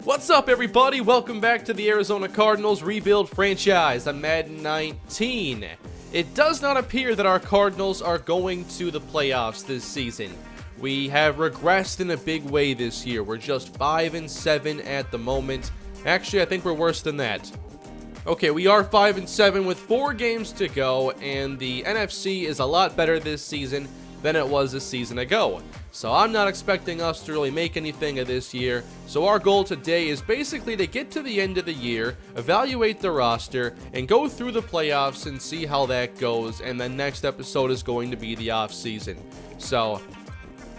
What's up, everybody? Welcome back to the Arizona Cardinals rebuild franchise on Madden 19. It does not appear that our Cardinals are going to the playoffs this season. We have regressed in a big way this year. We're just 5-7 at the moment. Actually, I think we're worse than that. Okay, we are 5-7 with 4 games to go, and the NFC is a lot better this season than it was a season ago. So I'm not expecting us to really make anything of this year. So our goal today is basically to get to the end of the year, evaluate the roster, and go through the playoffs and see how that goes. And the next episode is going to be the offseason. So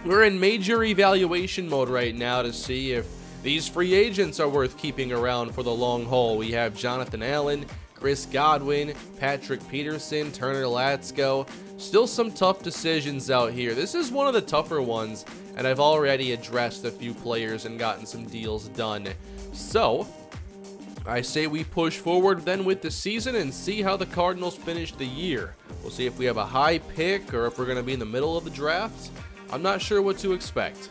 we're in major evaluation mode right now to see if these free agents are worth keeping around for the long haul. We have Jonathan Allen, Chris Godwin, Patrick Peterson, Turner Latsko. Still some tough decisions out here. This is one of the tougher ones, and I've already addressed a few players and gotten some deals done. So I say we push forward then with the season and see how the Cardinals finish the year. We'll see if we have a high pick or if we're going to be in the middle of the draft. I'm not sure what to expect.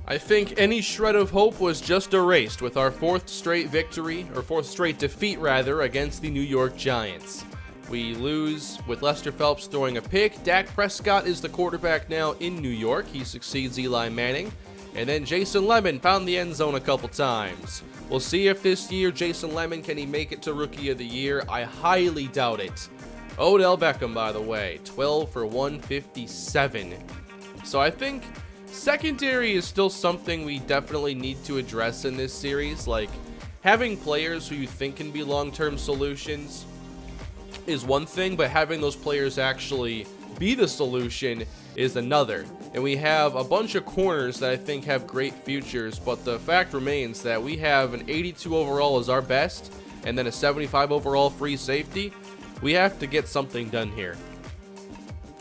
I think any shred of hope was just erased with our fourth straight defeat against the New York Giants. We lose with Lester Phelps throwing a pick. Dak Prescott is the quarterback now in New York. He succeeds Eli Manning. And then Jason Lemon found the end zone a couple times. We'll see if this year Jason Lemon, can he make it to Rookie of the Year? I highly doubt it. Odell Beckham, by the way, 12 for 157. So I think secondary is still something we definitely need to address in this series. Like, having players who you think can be long-term solutions is one thing, but having those players actually be the solution is another. And we have a bunch of corners that I think have great futures, but the fact remains that we have an 82 overall as our best, and then a 75 overall free safety. We have to get something done here.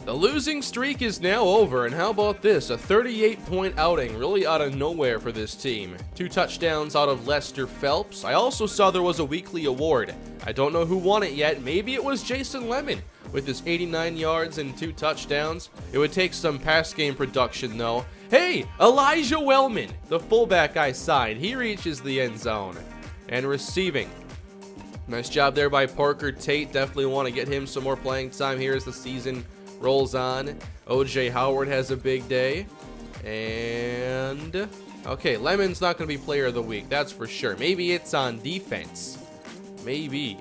The losing streak is now over, and how about this? A 38-point outing, really out of nowhere for this team. 2 touchdowns out of Lester Phelps. I also saw there was a weekly award. I don't know who won it yet. Maybe it was Jason Lemon with his 89 yards and 2 touchdowns. It would take some pass game production, though. Hey, Elijah Wellman, the fullback I signed. He reaches the end zone. And receiving. Nice job there by Parker Tate. Definitely want to get him some more playing time here as the season rolls on. OJ Howard has a big day. And okay, Lemon's not going to be player of the week, that's for sure. Maybe it's on defense. Maybe.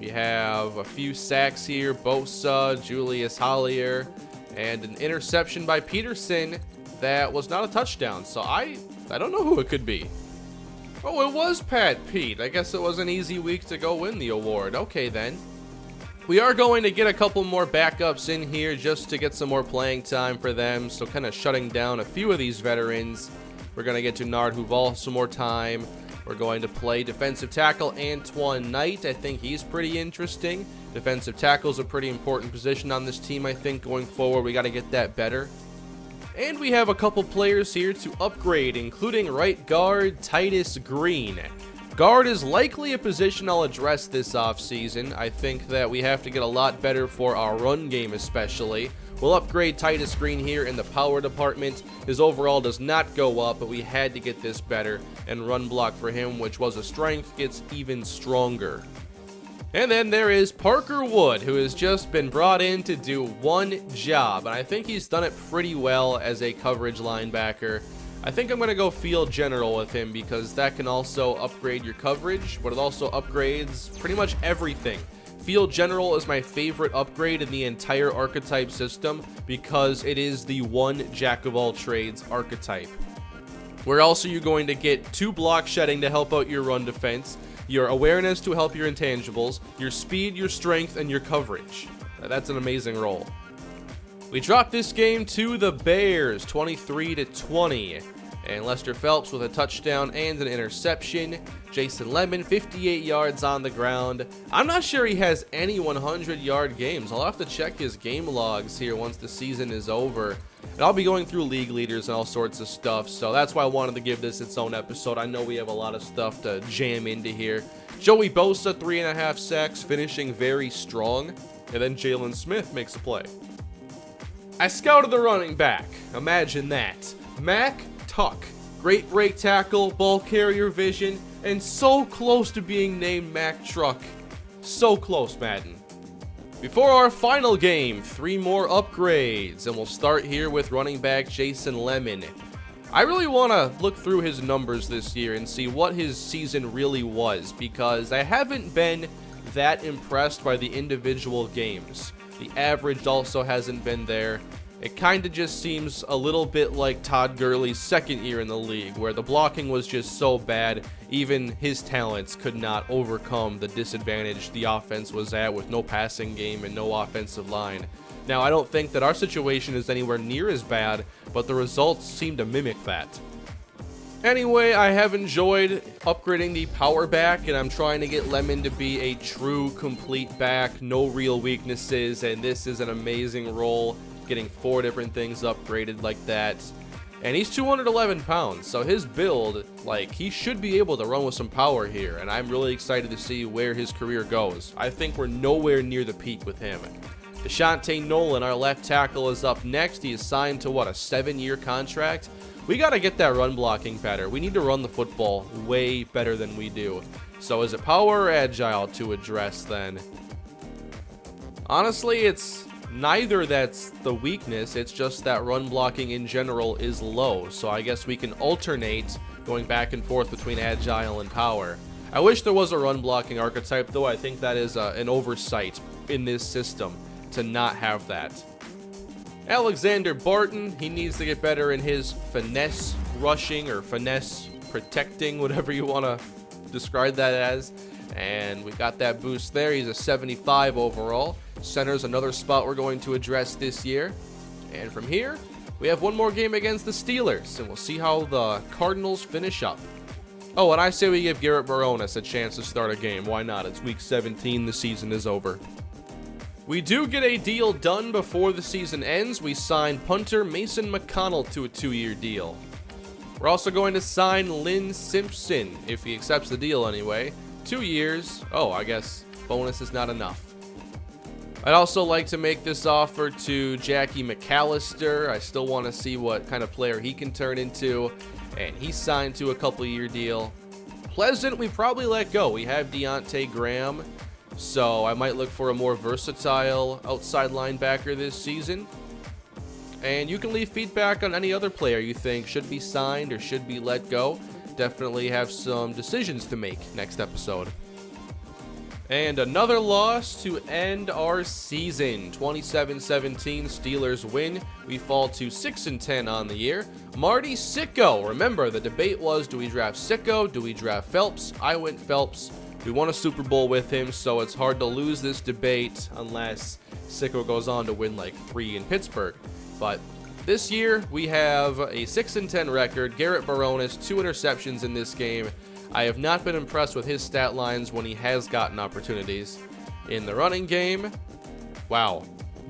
We have a few sacks here. Bosa, Julius Hollier, and an interception by Peterson that was not a touchdown. So I don't know who it could be. Oh, it was Pat Pete. I guess it was an easy week to go win the award. Okay, then. We are going to get a couple more backups in here just to get some more playing time for them. So kind of shutting down a few of these veterans. We're going to get to Nard Huval some more time. We're going to play defensive tackle Antoine Knight. I think he's pretty interesting. Defensive tackle is a pretty important position on this team, I think, going forward. We got to get that better. And we have a couple players here to upgrade, including right guard Titus Green. Guard is likely a position I'll address this offseason. I think that we have to get a lot better for our run game especially. We'll upgrade Titus Green here in the power department. His overall does not go up, but we had to get this better. And run block for him, which was a strength, gets even stronger. And then there is Parker Wood, who has just been brought in to do one job. And I think he's done it pretty well as a coverage linebacker. I think I'm going to go field general with him because that can also upgrade your coverage, but it also upgrades pretty much everything. Field general is my favorite upgrade in the entire archetype system because it is the one jack of all trades archetype. Where else are you going to get 2 block shedding to help out your run defense, your awareness to help your intangibles, your speed, your strength, and your coverage? That's an amazing role. We dropped this game to the Bears, 23-20. And Lester Phelps with a touchdown and an interception. Jason Lemon, 58 yards on the ground. I'm not sure he has any 100-yard games. I'll have to check his game logs here once the season is over. And I'll be going through league leaders and all sorts of stuff, so that's why I wanted to give this its own episode. I know we have a lot of stuff to jam into here. Joey Bosa, 3.5 sacks, finishing very strong. And then Jalen Smith makes a play. I scouted the running back. Imagine that. Mac Tuck, Great break tackle, ball carrier vision, and so close to being named Mack Truck. So close, Madden. Before our final game, 3 more upgrades, and we'll start here with running back Jason Lemon. I really want to look through his numbers this year and see what his season really was, because I haven't been that impressed by the individual games. The average also hasn't been there. It kind of just seems a little bit like Todd Gurley's second year in the league, where the blocking was just so bad, even his talents could not overcome the disadvantage the offense was at with no passing game and no offensive line. Now, I don't think that our situation is anywhere near as bad, but the results seem to mimic that. Anyway, I have enjoyed upgrading the power back, and I'm trying to get Lemon to be a true complete back, no real weaknesses, and this is an amazing role, getting 4 different things upgraded like that. And he's 211 pounds, so his build, he should be able to run with some power here, and I'm really excited to see where his career goes. I think we're nowhere near the peak with him. Deshante Nolan, our left tackle, is up next. He is signed to, a 7-year contract? We got to get that run blocking better. We need to run the football way better than we do. So is it power or agile to address then? Honestly, it's neither that's the weakness. It's just that run blocking in general is low. So I guess we can alternate going back and forth between agile and power. I wish there was a run blocking archetype, though. I think that is an oversight in this system to not have that. Alexander Barton, he needs to get better in his finesse rushing or finesse protecting, whatever you want to describe that as. And we got that boost there. He's a 75 overall. Center's another spot we're going to address this year. And from here, we have one more game against the Steelers, and we'll see how the Cardinals finish up. Oh, and I say we give Garrett Baronis a chance to start a game. Why not? It's week 17. The season is over. We do get a deal done before the season ends. We sign punter Mason McConnell to a 2-year deal. We're also going to sign Lynn Simpson, if he accepts the deal anyway. 2 years. Oh, I guess bonus is not enough. I'd also like to make this offer to Jackie McAllister. I still want to see what kind of player he can turn into. And he's signed to a couple-year deal. Pleasant, we probably let go. We have Deontay Graham. So I might look for a more versatile outside linebacker this season. And you can leave feedback on any other player you think should be signed or should be let go. Definitely have some decisions to make next episode. And another loss to end our season. 27-17 Steelers win. We fall to 6-10 on the year. Marty Sicko. Remember, the debate was, do we draft Sicko? Do we draft Phelps? I went Phelps. We won a Super Bowl with him, so it's hard to lose this debate unless Sicko goes on to win 3 in Pittsburgh. But this year, we have a 6-10 record. Garrett Baronis, 2 interceptions in this game. I have not been impressed with his stat lines when he has gotten opportunities. In the running game, wow,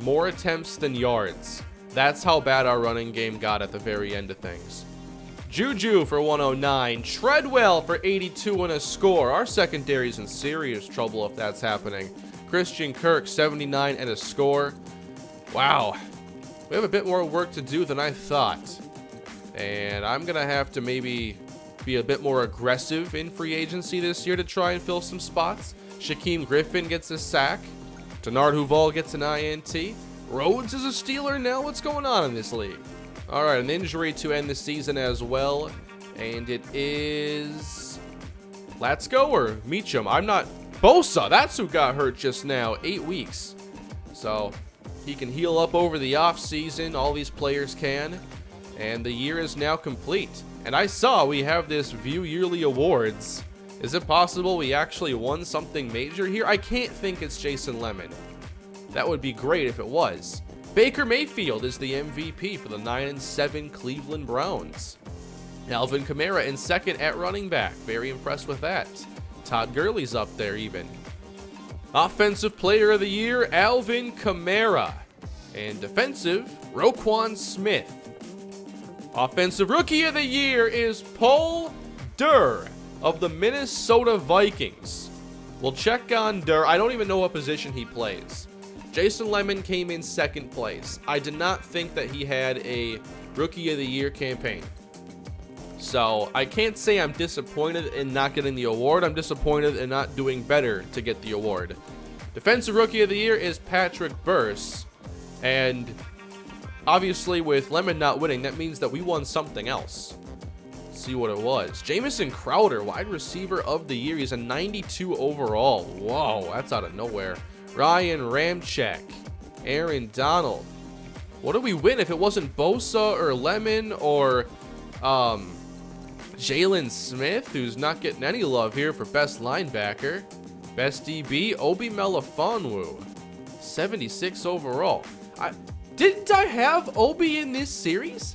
more attempts than yards. That's how bad our running game got at the very end of things. Juju for 109, Treadwell for 82 and a score. Our secondary's in serious trouble if that's happening. Christian Kirk, 79 and a score. Wow, we have a bit more work to do than I thought. And I'm going to have to maybe be a bit more aggressive in free agency this year to try and fill some spots. Shaquem Griffin gets a sack. Denard Huval gets an INT. Rhodes is a Steeler now. What's going on in this league? All right, an injury to end the season as well, and it is Latsko or Meacham. I'm not Bosa. That's who got hurt just now. 8 weeks, so he can heal up over the off season. All these players can, and the year is now complete. And I saw we have this View Yearly Awards. Is it possible we actually won something major here? I can't think it's Jason Lemon. That would be great if it was. Baker Mayfield is the MVP for the 9-7 Cleveland Browns. Alvin Kamara in second at running back. Very impressed with that. Todd Gurley's up there even. Offensive Player of the Year, Alvin Kamara. And defensive, Roquan Smith. Offensive Rookie of the Year is Paul Durr of the Minnesota Vikings. We'll check on Durr. I don't even know what position he plays. Jason Lemon came in second place. I did not think that he had a Rookie of the Year campaign. So I can't say I'm disappointed in not getting the award. I'm disappointed in not doing better to get the award. Defensive Rookie of the Year is Patrick Burse. And obviously with Lemon not winning, that means that we won something else. Let's see what it was. Jamison Crowder, Wide Receiver of the Year. He's a 92 overall. Whoa, that's out of nowhere. Ryan Ramczyk. Aaron Donald. What do we win if it wasn't Bosa or Lemon or Jalen Smith, who's not getting any love here for best linebacker? Best DB, Obi Melifonwu, 76 overall. Didn't I have Obi in this series?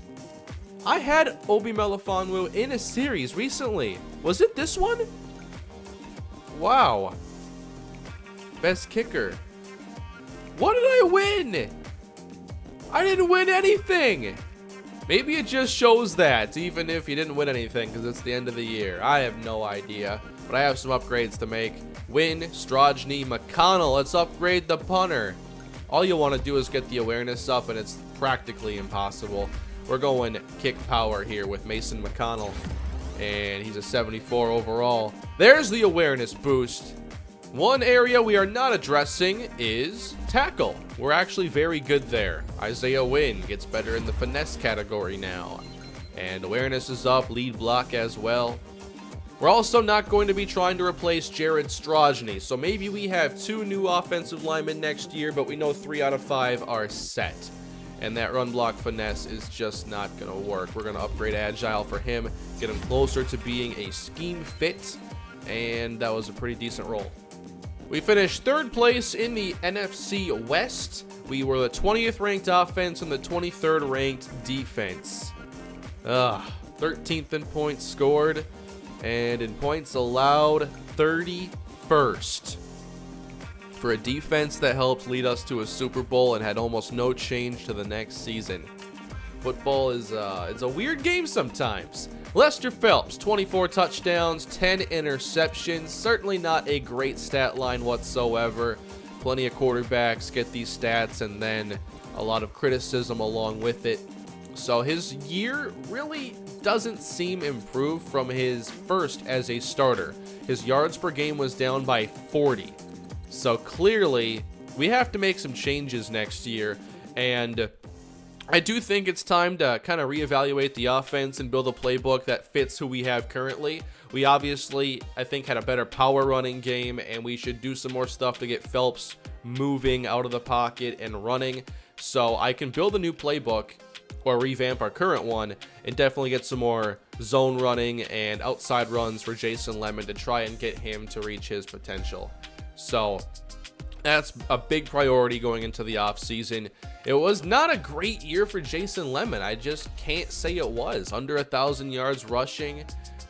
I had Obi Melifonwu in a series recently. Was it this one? Wow. Best kicker. What did I win? I didn't win anything. Maybe it just shows that, even if you didn't win anything, because it's the end of the year. I have no idea, but I have some upgrades to make. Win, Strojny, McConnell. Let's upgrade the punter. All you want to do is get the awareness up, and it's practically impossible. We're going kick power here with Mason McConnell, and he's a 74 overall. There's the awareness boost. One area we are not addressing is tackle. We're actually very good there. Isaiah Wynn gets better in the finesse category now. And awareness is up, lead block as well. We're also not going to be trying to replace Jared Strojny. So maybe we have 2 new offensive linemen next year, but we know 3 out of 5 are set. And that run block finesse is just not going to work. We're going to upgrade agile for him, get him closer to being a scheme fit. And that was a pretty decent roll. We finished 3rd place in the NFC West. We were the 20th ranked offense and the 23rd ranked defense. 13th in points scored, and in points allowed, 31st. For a defense that helped lead us to a Super Bowl and had almost no change to the next season. Football is it's a weird game sometimes. Lester Phelps, 24 touchdowns, 10 interceptions. Certainly not a great stat line whatsoever. Plenty of quarterbacks get these stats and then a lot of criticism along with it. So his year really doesn't seem improved from his first as a starter. His yards per game was down by 40. So clearly we have to make some changes next year, and I do think it's time to kind of reevaluate the offense and build a playbook that fits who we have currently. We obviously, I think, had a better power running game, and we should do some more stuff to get Phelps moving out of the pocket and running. So I can build a new playbook or revamp our current one and definitely get some more zone running and outside runs for Jason Lemon to try and get him to reach his potential. So that's a big priority going into the offseason. It was not a great year for Jason Lemon. I just can't say it was. Under 1,000 yards rushing.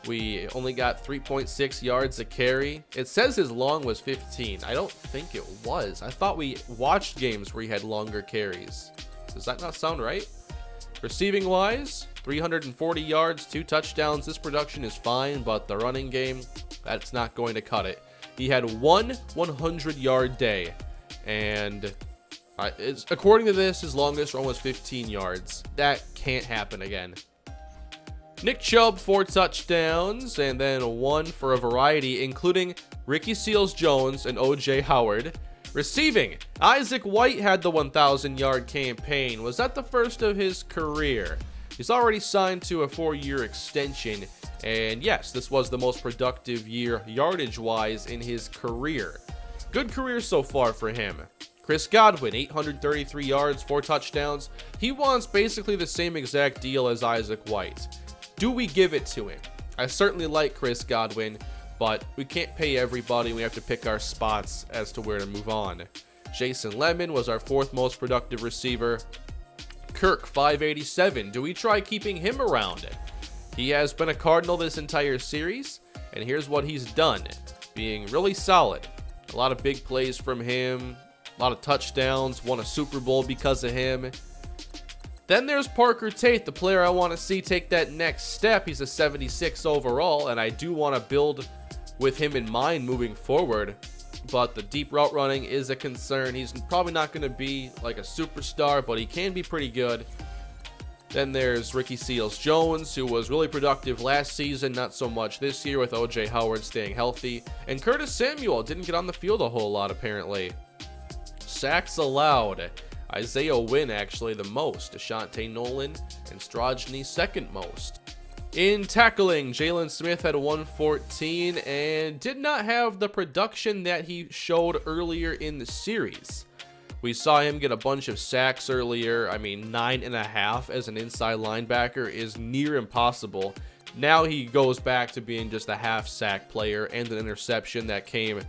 We only got 3.6 yards a carry. It says his long was 15. I don't think it was. I thought we watched games where he had longer carries. Does that not sound right? Receiving wise, 340 yards, 2 touchdowns. This production is fine, but the running game, that's not going to cut it. He had one 100-yard day, and according to this, his longest run was 15 yards. That can't happen again. Nick Chubb, 4 touchdowns, and then 1 for a variety, including Ricky Seals-Jones and O.J. Howard. Receiving, Isaac White had the 1,000-yard campaign. Was that the first of his career? He's already signed to a 4-year extension. And yes, this was the most productive year yardage-wise in his career. Good career so far for him. Chris Godwin, 833 yards, 4 touchdowns. He wants basically the same exact deal as Isaac White. Do we give it to him? I certainly like Chris Godwin, but we can't pay everybody. We have to pick our spots as to where to move on. Jason Lemon was our 4th most productive receiver. Kirk, 587. Do we try keeping him around? He has been a Cardinal this entire series, and here's what he's done. Being really solid. A lot of big plays from him, a lot of touchdowns, won a Super Bowl because of him. Then there's Parker Tate, the player I want to see take that next step. He's a 76 overall, and I do want to build with him in mind moving forward. But the deep route running is a concern. He's probably not going to be like a superstar, but he can be pretty good. Then there's Ricky Seals-Jones, who was really productive last season, not so much this year with O.J. Howard staying healthy. And Curtis Samuel didn't get on the field a whole lot, apparently. Sacks allowed. Isaiah Wynn actually the most. Ashante Nolan and Strojny second most. In tackling, Jalen Smith had 114 and did not have the production that he showed earlier in the series. We saw him get a bunch of sacks earlier. I mean, 9.5 as an inside linebacker is near impossible. Now he goes back to being just a half sack player and an interception that came,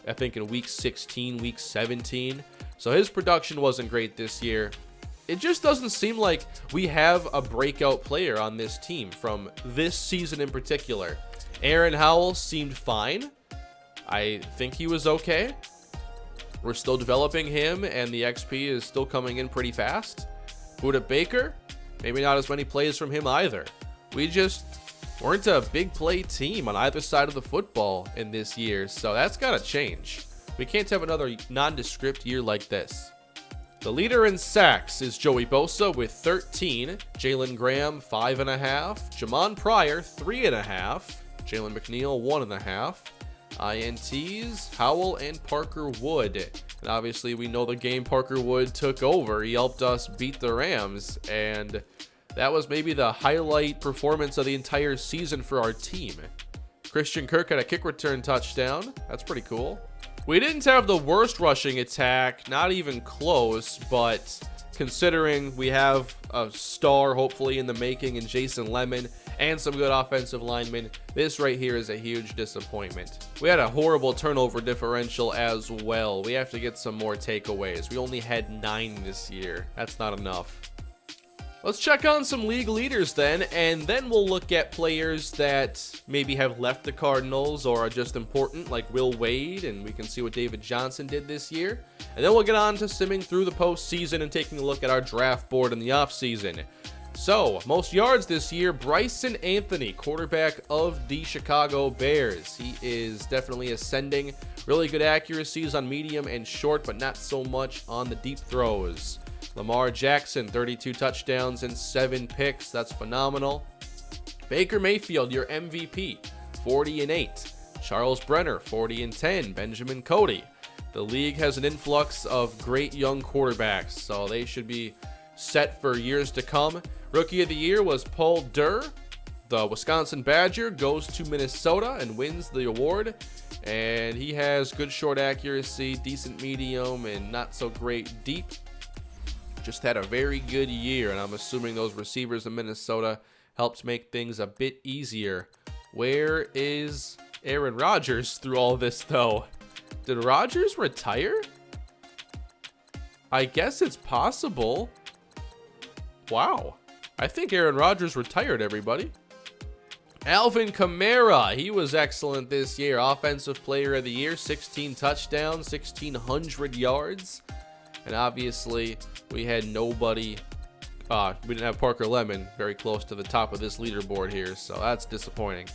I think, in week 16, week 17. So his production wasn't great this year. It just doesn't seem like we have a breakout player on this team from this season in particular. Aaron Howell seemed fine. I think he was okay. We're still developing him, and the XP is still coming in pretty fast. Budda Baker, maybe not as many plays from him either. We just weren't a big play team on either side of the football in this year, so that's got to change. We can't have another nondescript year like this. The leader in sacks is Joey Bosa with 13, Jalen Graham 5.5, Jamon Pryor 3.5, Jalen McNeil 1.5. INTs, Howell and Parker Wood. And obviously we know the game Parker Wood took over. He helped us beat the Rams, and that was maybe the highlight performance of the entire season for our team. Christian Kirk had a kick return touchdown. That's pretty cool. We didn't have the worst rushing attack, not even close, but considering we have a star hopefully in the making in Jason Lemon and some good offensive linemen, this right here is a huge disappointment. We had a horrible turnover differential as well. We have to get some more takeaways. We only had 9 this year. That's not enough. Let's check on some league leaders then, and then we'll look at players that maybe have left the Cardinals or are just important, like Will Wade, and we can see what David Johnson did this year. And then we'll get on to simming through the postseason and taking a look at our draft board in the offseason. So, most yards this year, Bryson Anthony, quarterback of the Chicago Bears. He is definitely ascending. Really good accuracies on medium and short, but not so much on the deep throws. Lamar Jackson, 32 touchdowns and 7 picks. That's phenomenal. Baker Mayfield, your MVP, 40-8. Charles Brenner, 40-10. Benjamin Cody. The league has an influx of great young quarterbacks, so they should be set for years to come. Rookie of the Year was Paul Durr. The Wisconsin Badger goes to Minnesota and wins the award. And he has good short accuracy, decent medium, and not so great deep. Just had a very good year, and I'm assuming those receivers in Minnesota helped make things a bit easier. Where is Aaron Rodgers through all this, though? Did Rodgers retire? I guess it's possible. Wow. I think Aaron Rodgers retired, everybody. Alvin Kamara, he was excellent this year. Offensive Player of the Year, 16 touchdowns, 1,600 yards. And obviously, we had nobody. We didn't have Parker Lemon very close to the top of this leaderboard here, so that's disappointing.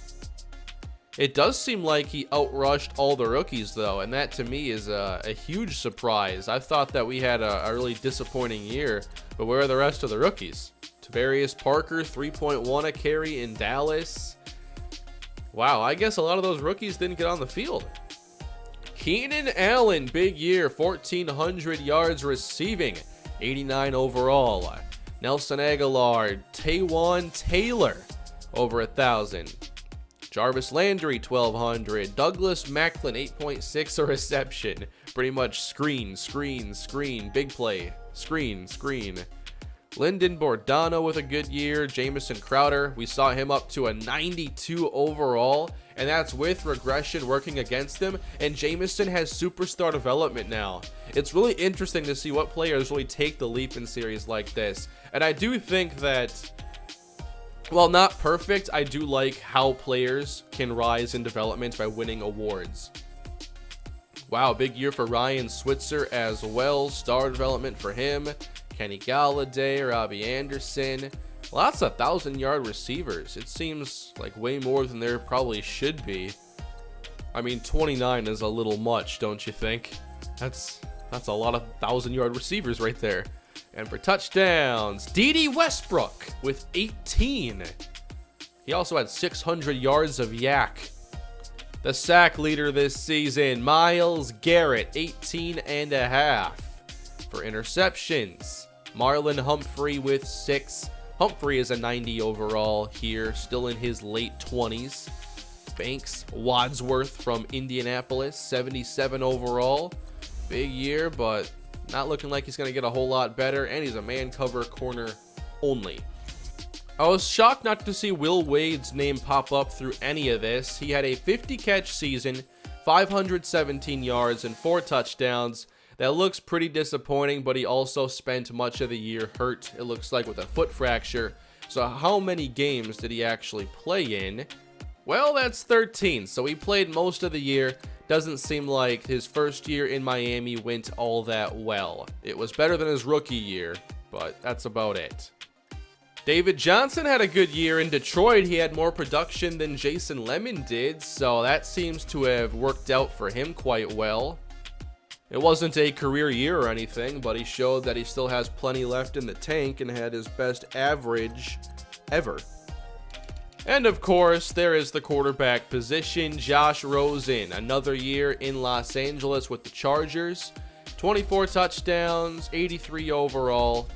It does seem like he outrushed all the rookies, though, and that to me is a huge surprise. I thought that we had a really disappointing year, but where are the rest of the rookies? Tavarius Parker, 3.1 a carry in Dallas. Wow, I guess a lot of those rookies didn't get on the field. Keenan Allen, big year, 1,400 yards receiving, 89 overall. Nelson Aguilar, Taywan Taylor, over 1,000. Jarvis Landry, 1,200. Douglas Macklin, 8.6 a reception. Pretty much screen, screen, screen, big play, screen, screen. Lyndon Bordano with a good year. Jamison Crowder, we saw him up to a 92 overall, and that's with regression working against him, and Jamison has superstar development now. It's really interesting to see what players really take the leap in series like this, and I do think that, while not perfect, I do like how players can rise in development by winning awards. Wow, big year for Ryan Switzer as well. Star development for him. Kenny Galladay, Robbie Anderson. Lots of 1,000-yard receivers. It seems like way more than there probably should be. I mean, 29 is a little much, don't you think? That's a lot of 1,000-yard receivers right there. And for touchdowns, D.D. Westbrook with 18. He also had 600 yards of yak. The sack leader this season, Myles Garrett, 18.5. For interceptions, Marlon Humphrey with 6. Humphrey is a 90 overall here, still in his late 20s. Banks Wadsworth from Indianapolis, 77 overall. Big year, but not looking like he's going to get a whole lot better, and he's a man cover corner only. I was shocked not to see Will Wade's name pop up through any of this. He had a 50-catch season, 517 yards, and 4 touchdowns. That looks pretty disappointing, but he also spent much of the year hurt, it looks like, with a foot fracture. So how many games did he actually play in? Well, that's 13, so he played most of the year. Doesn't seem like his first year in Miami went all that well. It was better than his rookie year, but that's about it. David Johnson had a good year in Detroit. He had more production than Jason Lemon did, so that seems to have worked out for him quite well. It wasn't a career year or anything, but he showed that he still has plenty left in the tank and had his best average ever. And of course, there is the quarterback position, Josh Rosen. Another year in Los Angeles with the Chargers. 24 touchdowns, 83 overall.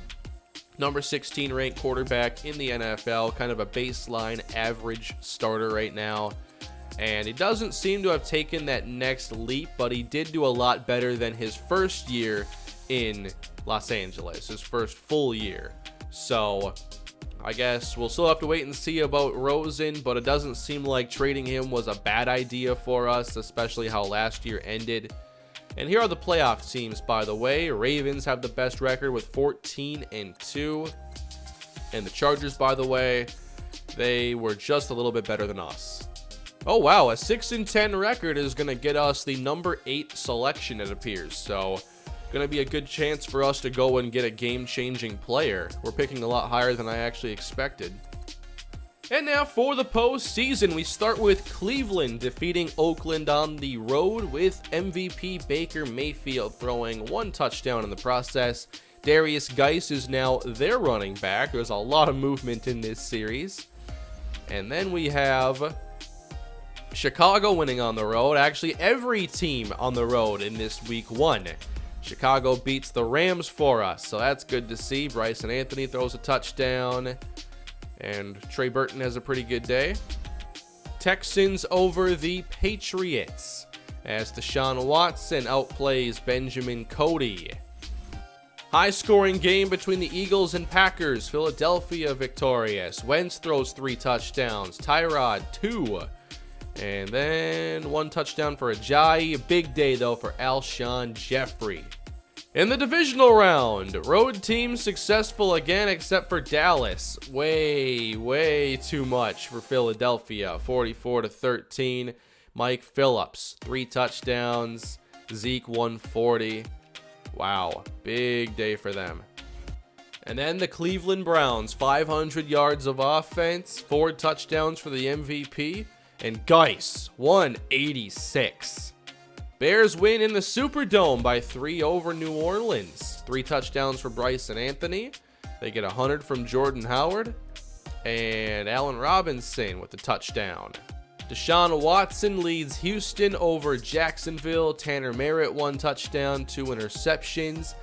Number 16 ranked quarterback in the NFL, kind of a baseline average starter right now. And he doesn't seem to have taken that next leap, but he did do a lot better than his first year in Los Angeles, his first full year. So I guess we'll still have to wait and see about Rosen, but it doesn't seem like trading him was a bad idea for us, especially how last year ended. And here are the playoff teams, by the way. Ravens have the best record with 14-2. And the Chargers, by the way, they were just a little bit better than us. Oh, wow. A 6-10 record is going to get us the number 8 selection, it appears. So, going to be a good chance for us to go and get a game-changing player. We're picking a lot higher than I actually expected. And now for the postseason, we start with Cleveland defeating Oakland on the road with MVP Baker Mayfield throwing 1 touchdown in the process. Darius Geis is now their running back. There's a lot of movement in this series. And then we have Chicago winning on the road. Actually, every team on the road in this week 1. Chicago beats the Rams for us, so that's good to see. Bryson Anthony throws a touchdown. And Trey Burton has a pretty good day. Texans over the Patriots as Deshaun Watson outplays Benjamin Cody. High-scoring game between the Eagles and Packers. Philadelphia victorious. Wentz throws 3 touchdowns. Tyrod 2. And then 1 touchdown for Ajayi. A big day, though, for Alshon Jeffrey. In the divisional round, road teams successful again except for Dallas. Way too much for Philadelphia. 44-13. Mike Phillips, 3 touchdowns. Zeke 140. Wow, big day for them. And then the Cleveland Browns, 500 yards of offense, 4 touchdowns for the MVP, and Geis, 186. Bears win in the Superdome by 3 over New Orleans. 3 touchdowns for Bryson Anthony. They get 100 from Jordan Howard. And Allen Robinson with the touchdown. Deshaun Watson leads Houston over Jacksonville. Tanner Merritt 1 touchdown, 2 interceptions.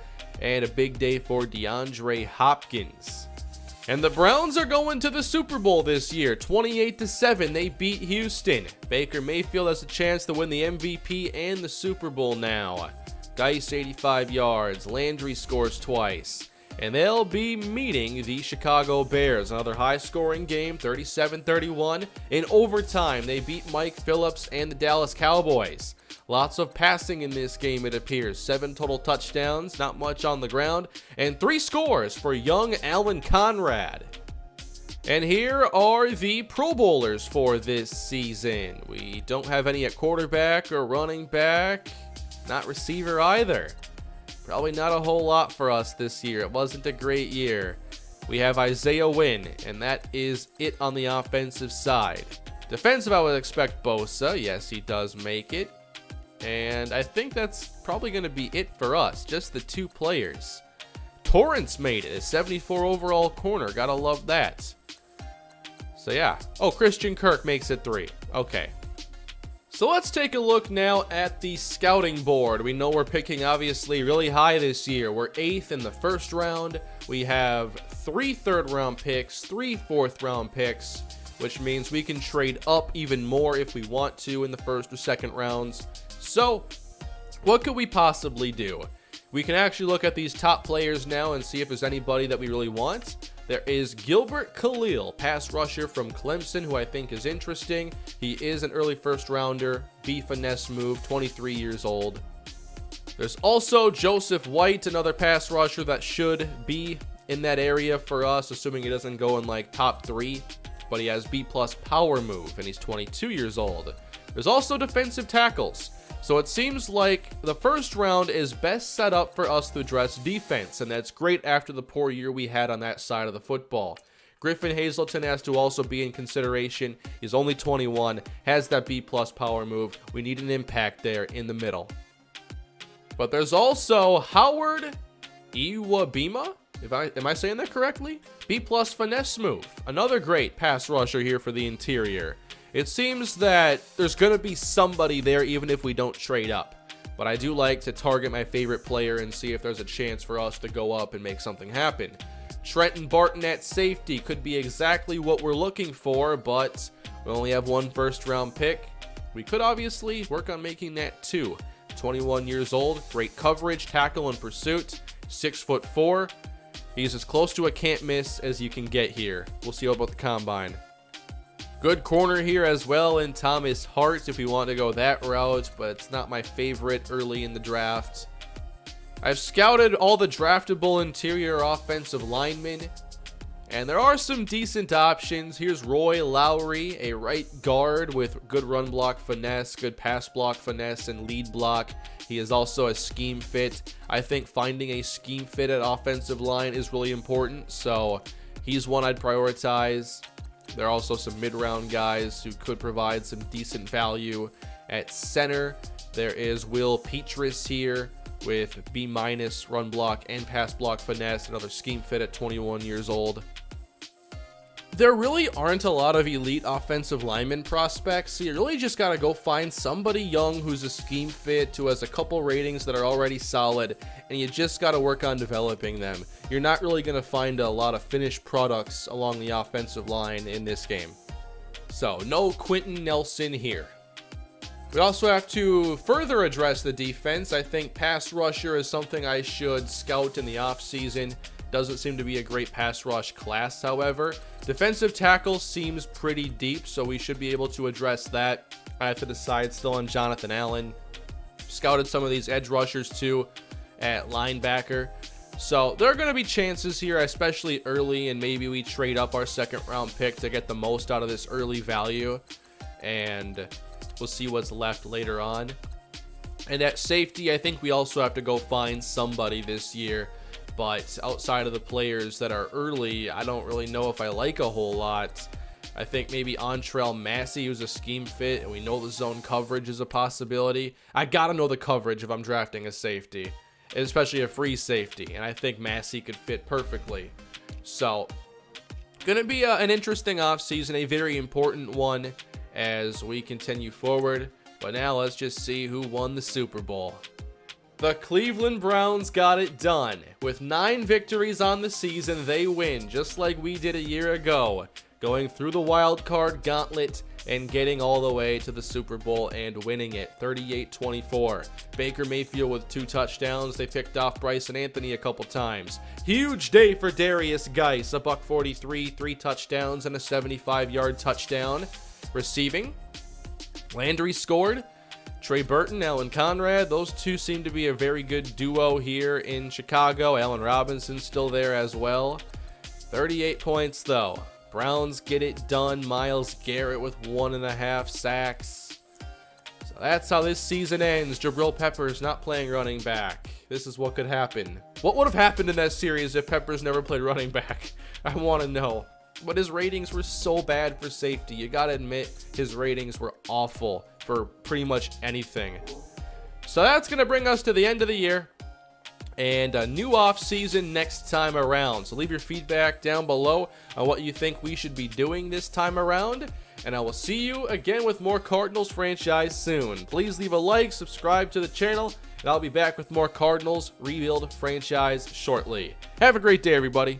And a big day for DeAndre Hopkins. And the Browns are going to the Super Bowl this year. 28-7, they beat Houston. Baker Mayfield has a chance to win the MVP and the Super Bowl now. Geis 85 yards. Landry scores twice. And they'll be meeting the Chicago Bears. Another high-scoring game, 37-31. In overtime, they beat Mike Phillips and the Dallas Cowboys. Lots of passing in this game, it appears. 7 total touchdowns, not much on the ground, and 3 scores for young Alan Conrad. And here are the Pro Bowlers for this season. We don't have any at quarterback or running back, not receiver either. Probably not a whole lot for us this year. It wasn't a great year. We have Isaiah Wynn, and that is it on the offensive side. Defensive, I would expect Bosa. Yes, he does make it. And I think that's probably going to be it for us. Just the 2 players. Torrance made it, a 74 overall corner. Gotta love that. So yeah. Oh, Christian Kirk makes it 3. Okay. So let's take a look now at the scouting board. We know we're picking obviously really high this year. We're 8th in the first round. We have 3 third-round picks, 3 fourth-round picks, which means we can trade up even more if we want to in the first or second rounds. So what could we possibly do? We can actually look at these top players now and see if there's anybody that we really want. There is Gilbert Khalil, pass rusher from Clemson, who I think is interesting. He is an early first rounder, B finesse move, 23 years old. There's also Joseph White, another pass rusher that should be in that area for us, assuming he doesn't go in like top 3, but he has B plus power move and he's 22 years old. There's also defensive tackles. So it seems like the first round is best set up for us to address defense, and that's great after the poor year we had on that side of the football. Griffin Hazelton has to also be in consideration. He's only 21, has that B plus power move. We need an impact there in the middle. But there's also Howard Iwabima. Am I saying that correctly? B plus finesse move. Another great pass rusher here for the interior. It seems that there's going to be somebody there even if we don't trade up. But I do like to target my favorite player and see if there's a chance for us to go up and make something happen. Trenton Barton at safety could be exactly what we're looking for, but we only have 1 first round pick. We could obviously work on making that 2. 21 years old, great coverage, tackle and pursuit, 6'4". He's as close to a can't miss as you can get here. We'll see about the combine. Good corner here as well in Thomas Hart if we want to go that route, but it's not my favorite early in the draft. I've scouted all the draftable interior offensive linemen, and there are some decent options. Here's Roy Lowry, a right guard with good run block finesse, good pass block finesse, and lead block. He is also a scheme fit. I think finding a scheme fit at offensive line is really important, so he's one I'd prioritize. There are also some mid-round guys who could provide some decent value at center. There is Will Petrus here with B- run block and pass block finesse, another scheme fit at 21 years old. There really aren't a lot of elite offensive lineman prospects, so you really just got to go find somebody young who's a scheme fit, who has a couple ratings that are already solid, and you just got to work on developing them. You're not really going to find a lot of finished products along the offensive line in this game. So, no Quentin Nelson here. We also have to further address the defense. I think pass rusher is something I should scout in the offseason. Doesn't seem to be a great pass rush class, however. Defensive tackle seems pretty deep, so we should be able to address that. I have to decide still on Jonathan Allen. Scouted some of these edge rushers too at linebacker. So there are going to be chances here, especially early, and maybe we trade up our second round pick to get the most out of this early value. And we'll see what's left later on. And at safety, I think we also have to go find somebody this year. But outside of the players that are early, I don't really know if I like a whole lot. I think maybe Antrell Massey, who's a scheme fit, and we know the zone coverage is a possibility. I gotta know the coverage if I'm drafting a safety, especially a free safety, and I think Massey could fit perfectly. So, gonna be an interesting offseason, a very important one as we continue forward. But now let's just see who won the Super Bowl. The Cleveland Browns got it done. With 9 victories on the season, they win, just like we did a year ago, going through the wild card gauntlet and getting all the way to the Super Bowl and winning it, 38-24. Baker Mayfield with 2 touchdowns. They picked off Bryson Anthony a couple times. Huge day for Darius Geis, a $143, 3 touchdowns, and a 75-yard touchdown. Receiving, Landry scored. Trey Burton, Alan Conrad, those two seem to be a very good duo here in Chicago. Allen Robinson still there as well. 38 points though. Browns get it done. Myles Garrett with 1.5 sacks. So that's how this season ends. Jabril Peppers not playing running back. This is what could happen. What would have happened in that series if Peppers never played running back? I want to know. But his ratings were so bad for safety. You gotta admit, his ratings were awful for pretty much anything. So that's gonna bring us to the end of the year. and a new offseason next time around. So leave your feedback down below on what you think we should be doing this time around. And I will see you again with more Cardinals franchise soon. Please leave a like, subscribe to the channel, and I'll be back with more Cardinals Rebuild franchise shortly. Have a great day, everybody.